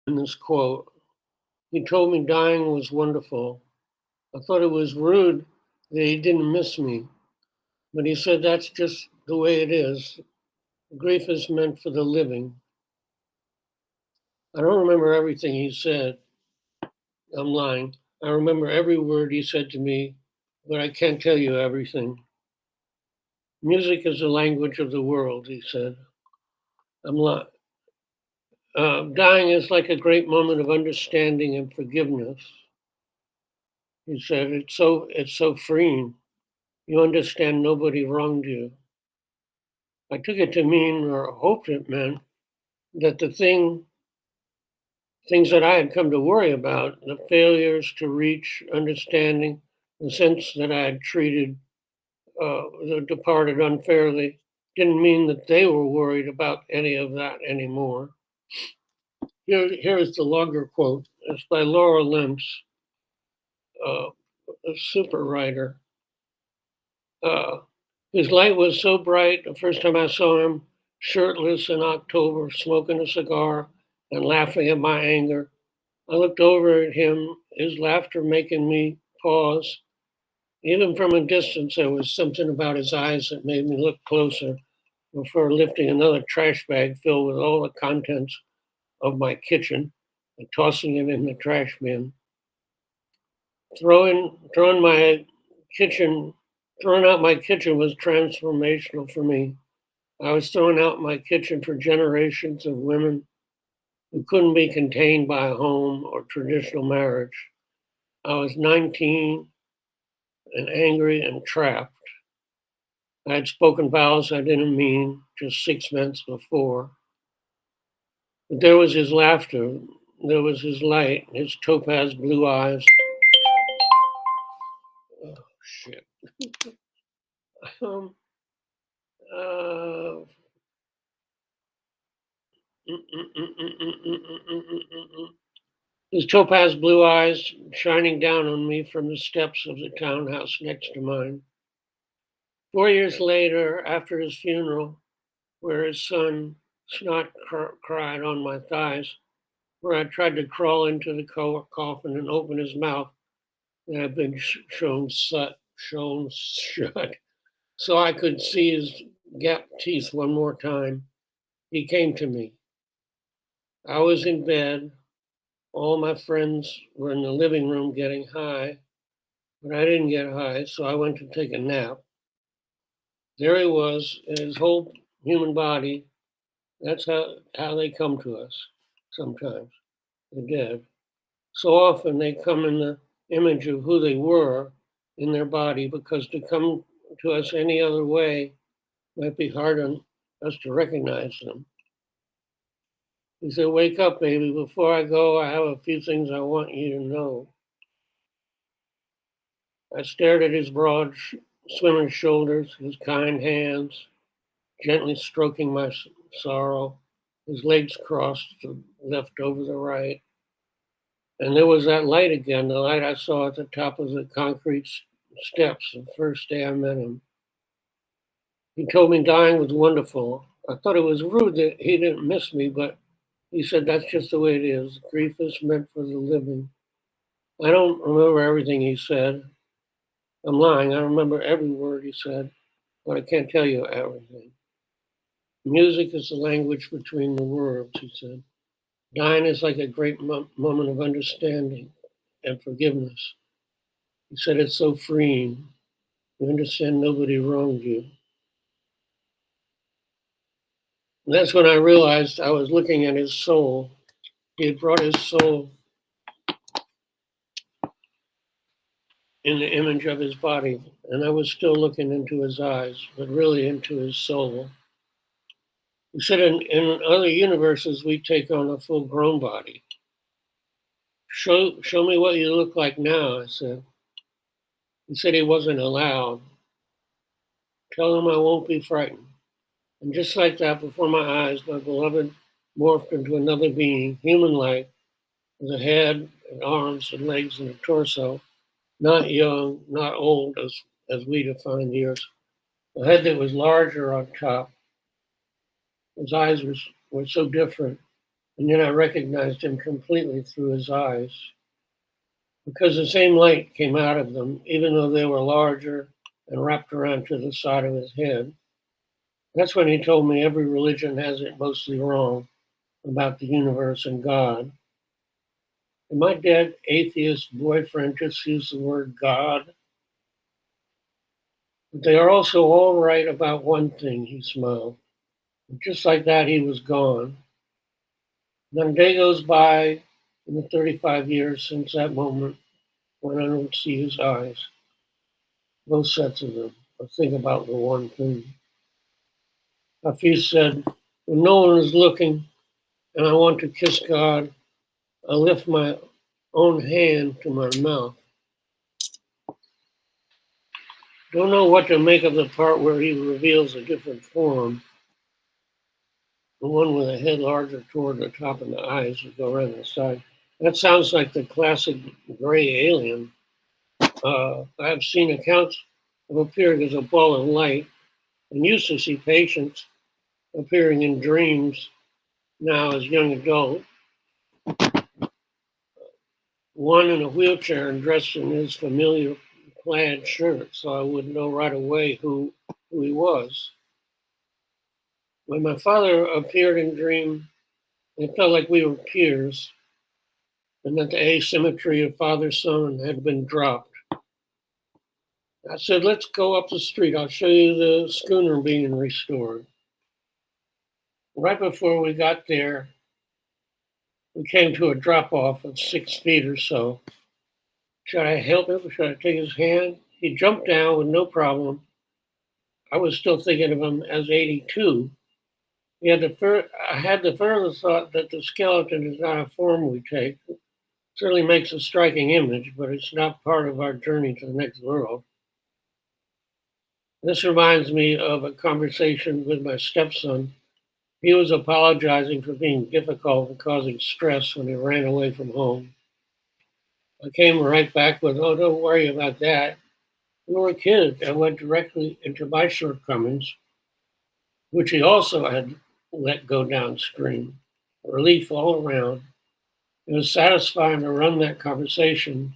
in this quote. He told me dying was wonderful. I thought it was rude that he didn't miss me, but he said that's just the way it is. Grief is meant for the living. I don't remember everything he said. I'm lying. I remember every word he said to me, but I can't tell you everything. Music is the language of the world, he said. I'm lying. Dying is like a great moment of understanding and forgiveness. He said, it's so freeing. You understand nobody wronged you. I took it to mean, or hoped it meant, that things that I had come to worry about, the failures to reach understanding, the sense that I had treated the departed unfairly, didn't mean that they were worried about any of that anymore. Here is the longer quote. It's by Laura Limps, uh, a super writer. Uh, his light was so bright the first time I saw him, shirtless in October, smoking a cigar and laughing at my anger. I looked over at him, his laughter making me pause. Even from a distance, there was something about his eyes that made me look closer before lifting another trash bag filled with all the contents of my kitchen and tossing it in the trash bin. Throwing my kitchen, throwing out my kitchen was transformational for me. I was throwing out my kitchen for generations of women who couldn't be contained by a home or traditional marriage. I was 19 and angry and trapped. I had spoken vows I didn't mean just 6 months before. But there was his laughter, there was his light, his topaz blue eyes. Oh, shit. Um, uh, his topaz blue eyes shining down on me from the steps of the townhouse next to mine. 4 years later, after his funeral, where his son snot cried on my thighs, where I tried to crawl into the coffin and open his mouth that had been shown shut, so I could see his gap teeth one more time. He came to me. I was in bed. All my friends were in the living room getting high, but I didn't get high, so I went to take a nap. There he was, in his whole human body. That's how they come to us sometimes, the dead. So often they come in the image of who they were in their body, because to come to us any other way might be hard on us to recognize them. He said, "Wake up, baby. Before I go, I have a few things I want you to know." I stared at his broad, swimming shoulders, his kind hands, gently stroking my sorrow, his legs crossed, the left over the right. And there was that light again, the light I saw at the top of the concrete steps the first day I met him. He told me dying was wonderful. I thought it was rude that he didn't miss me, but he said that's just the way it is. Grief is meant for the living. I don't remember everything he said. I'm lying. I remember every word he said, but I can't tell you everything. Music is the language between the worlds, he said. Dying is like a great moment of understanding and forgiveness. He said it's so freeing. You understand nobody wronged you. And that's when I realized I was looking at his soul. He had brought his soul in the image of his body, and I was still looking into his eyes, but really into his soul. He said in other universes, we take on a full grown body. Show me what you look like now, I said. He said he wasn't allowed. Tell him I won't be frightened. And just like that, before my eyes, my beloved morphed into another being, human-like, with a head and arms and legs and a torso, not young, not old as we define years. A head that was larger on top. His eyes were so different. and yet I recognized him completely through his eyes, because the same light came out of them, even though they were larger and wrapped around to the side of his head. That's when he told me every religion has it mostly wrong about the universe and God. And my dead atheist boyfriend just used the word God. But they are also all right about one thing, he smiled. And just like that, he was gone. Then a day goes by in the 35 years since that moment when I don't see his eyes, both sets of them, or think about the one thing. Hafiz said, when no one is looking and I want to kiss God, I lift my own hand to my mouth. Don't know what to make of the part where he reveals a different form, the one with a head larger toward the top and the eyes that go around the side. That sounds like the classic gray alien. I've seen accounts of appearing as a ball of light and used to see patients appearing in dreams now as young adults. One in a wheelchair and dressed in his familiar plaid shirt, so I would know right away who he was. When my father appeared in dream, it felt like we were peers and that the asymmetry of father-son had been dropped. I said, let's go up the street. I'll show you the schooner being restored. Right before we got there, we came to a drop-off of 6 feet or so. Should I help him? Should I take his hand? He jumped down with no problem. I was still thinking of him as 82. I had the further thought that the skeleton is not a form we take. It certainly makes a striking image, but it's not part of our journey to the next world. This reminds me of a conversation with my stepson. He was apologizing for being difficult and causing stress when he ran away from home. I came right back with, oh, don't worry about that. We were kids. I went directly into my shortcomings, which he also had let go downstream. Relief all around. It was satisfying to run that conversation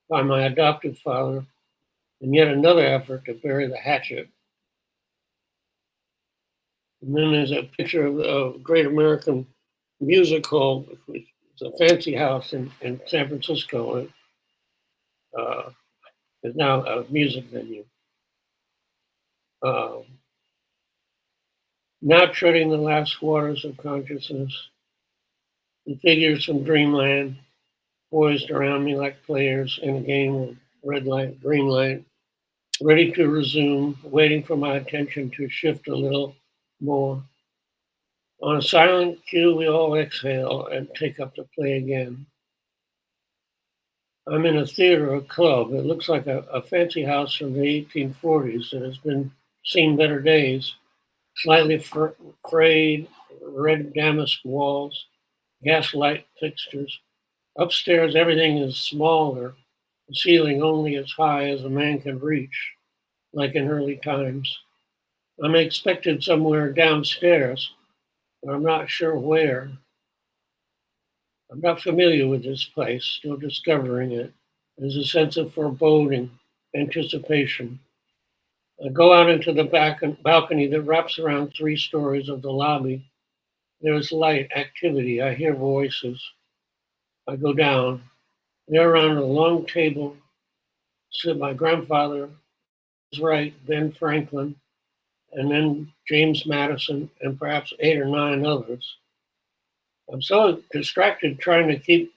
by my adoptive father, and yet another effort to bury the hatchet. And then there's a picture of a Great American Music Hall. It's a fancy house in San Francisco. And, is now a music venue. Um, Now treading the last waters of consciousness, the figures from dreamland poised around me like players in a game of red light, green light, ready to resume, waiting for my attention to shift a little more. On a silent cue, we all exhale and take up the play again. I'm in a theater or club. It looks like a fancy house from the 1840s that has been seen better days. Slightly frayed, red damask walls, gaslight fixtures. Upstairs, everything is smaller, the ceiling only as high as a man can reach, like in early times. I'm expected somewhere downstairs, but I'm not sure where. I'm not familiar with this place, still discovering it. There's a sense of foreboding, anticipation. I go out into the back balcony that wraps around 3 stories of the lobby. There is light, activity. I hear voices. I go down. There around a long table sit my grandfather, his right, Ben Franklin, and then James Madison, and perhaps 8 or 9 others. I'm so distracted trying to keep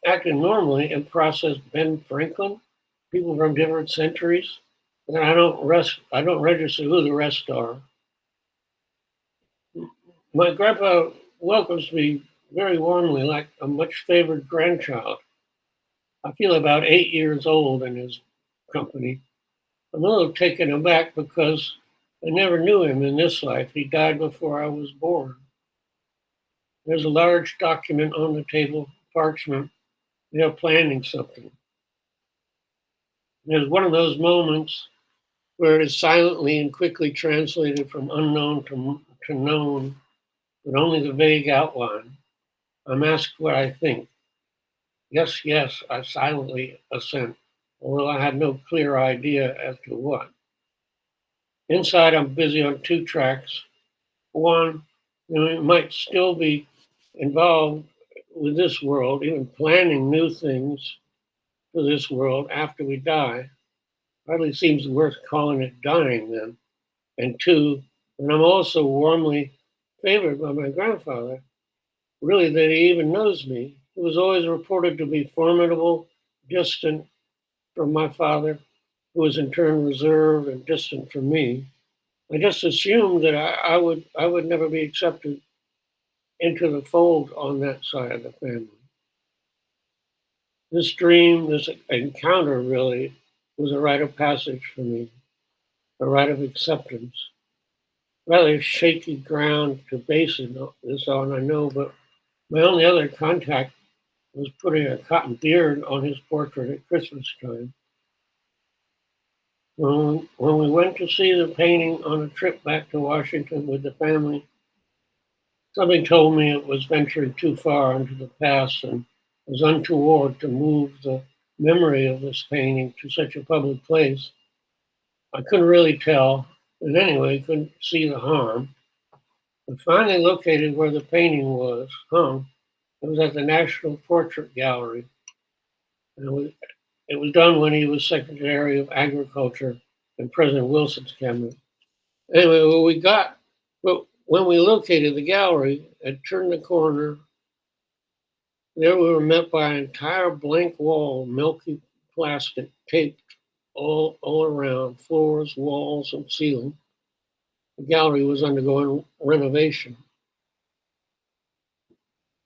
acting normally and process Ben Franklin, people from different centuries, and I don't register who the rest are. My grandpa welcomes me very warmly, like a much favored grandchild. I feel about 8 years old in his company. I'm a little taken aback because I never knew him in this life. He died before I was born. There's a large document on the table, parchment. They're planning something. There's one of those moments where it is silently and quickly translated from unknown to known, but only the vague outline. I'm asked what I think. Yes, yes, I silently assent, although I had no clear idea as to what. Inside, I'm busy on two tracks. One, might still be involved with this world, even planning new things for this world after we die. Hardly seems worth calling it dying then. And two, and I'm also warmly favored by my grandfather, really that he even knows me. He was always reported to be formidable, distant from my father, who was in turn reserved and distant from me. I just assumed that I would never be accepted into the fold on that side of the family. This dream, this encounter really was a rite of passage for me, a rite of acceptance. Rather shaky ground to base this on, I know, but my only other contact was putting a cotton beard on his portrait at Christmas time. When we went to see the painting on a trip back to Washington with the family, something told me it was venturing too far into the past and was untoward to move the memory of this painting to such a public place. I couldn't really tell, and anyway, couldn't see the harm. But finally located where the painting was hung. It was at the National Portrait Gallery. And it was done when he was Secretary of Agriculture in President Wilson's cabinet. Anyway, when we located the gallery and turned the corner, there we were met by an entire blank wall of milky plastic taped all around, floors, walls, and ceiling. The gallery was undergoing renovation.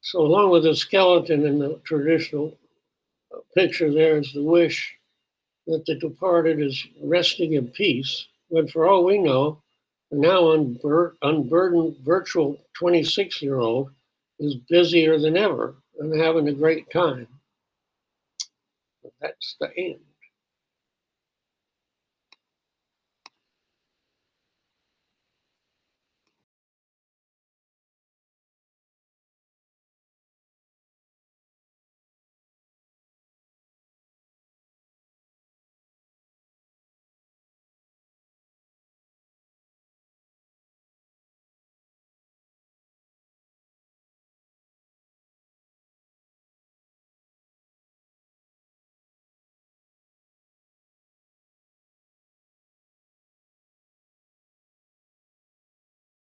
So along with the skeleton in the traditional picture, there is the wish that the departed is resting in peace, when for all we know, the now unburdened virtual 26-year-old is busier than ever and having a great time. But that's the end.